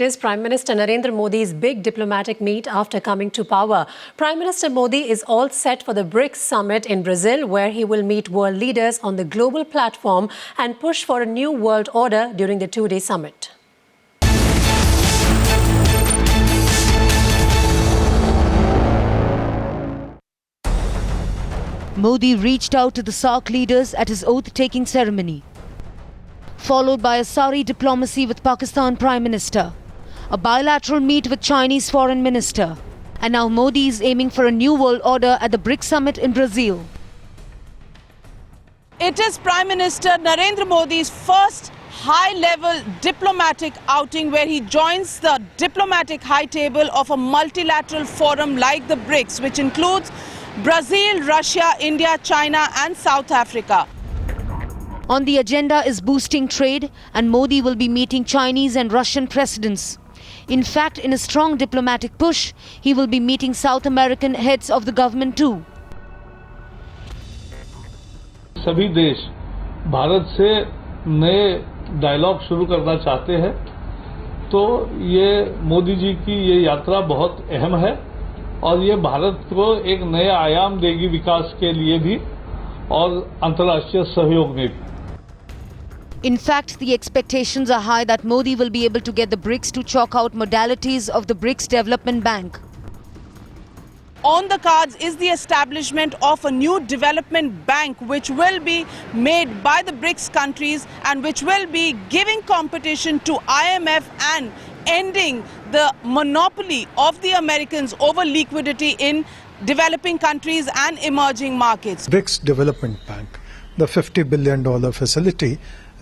It is Prime Minister Narendra Modi's big diplomatic meet after coming to power. Prime Minister Modi is all set for the BRICS summit in Brazil, where he will meet world leaders on the global platform and push for a new world order during the two-day summit. Modi reached out to the SAARC leaders at his oath-taking ceremony, followed by a Saudi diplomacy with Pakistan Prime Minister, a bilateral meet with Chinese Foreign Minister, and now Modi is aiming for a new world order at the BRICS summit in Brazil. It is Prime Minister Narendra Modi's first high-level diplomatic outing where he joins the diplomatic high table of a multilateral forum like the BRICS, which includes Brazil, Russia, India, China and South Africa. On the agenda is boosting trade, and Modi will be meeting Chinese and Russian presidents. In fact, in a strong diplomatic push, he will be meeting South American heads of the government too. सभी देश भारत से नए dialogue शुरू करना चाहते हैं, तो ये मोदी जी की ये यात्रा बहुत अहम है और ये भारत को एक नया आयाम देगी विकास के लिए भी और अंतर्राष्ट्रीय सहयोग में भी. In fact, the expectations are high that Modi will be able to get the BRICS to chalk out modalities of the BRICS Development Bank. On the cards is the establishment of a new development bank which will be made by the BRICS countries and which will be giving competition to IMF and ending the monopoly of the Americans over liquidity in developing countries and emerging markets. BRICS Development Bank, the $50 billion facility,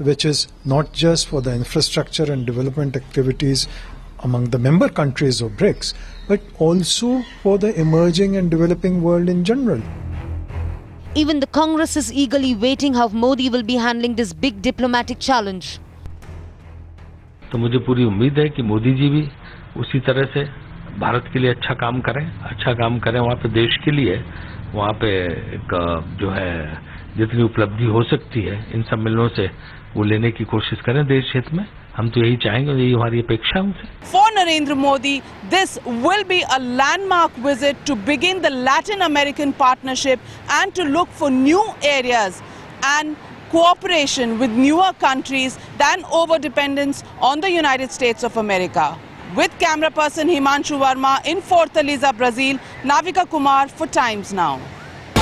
which is not just for the infrastructure and development activities among the member countries of BRICS, but also for the emerging and developing world in general. Even the Congress is eagerly waiting how Modi will be handling this big diplomatic challenge. तो मुझे पूरी उम्मीद है कि मोदी जी भी उसी तरह से भारत के लिए अच्छा काम करें वहाँ पे देश के लिए, वहाँ पे एक जो है जितनी उपलब्धि हो सकती है इन सम्मेलनों से वो लेने की कोशिश करें देश हित में. हम तो यही चाहेंगे, यही हमारी अपेक्षा है उनसे. For Narendra Modi, this will be a landmark visit to begin the Latin American partnership and to look for new areas and cooperation with newer countries than over-dependence on the United States of America. With camera person Himanshu Verma in Fortaleza, Brazil, Navika Kumar for Times Now.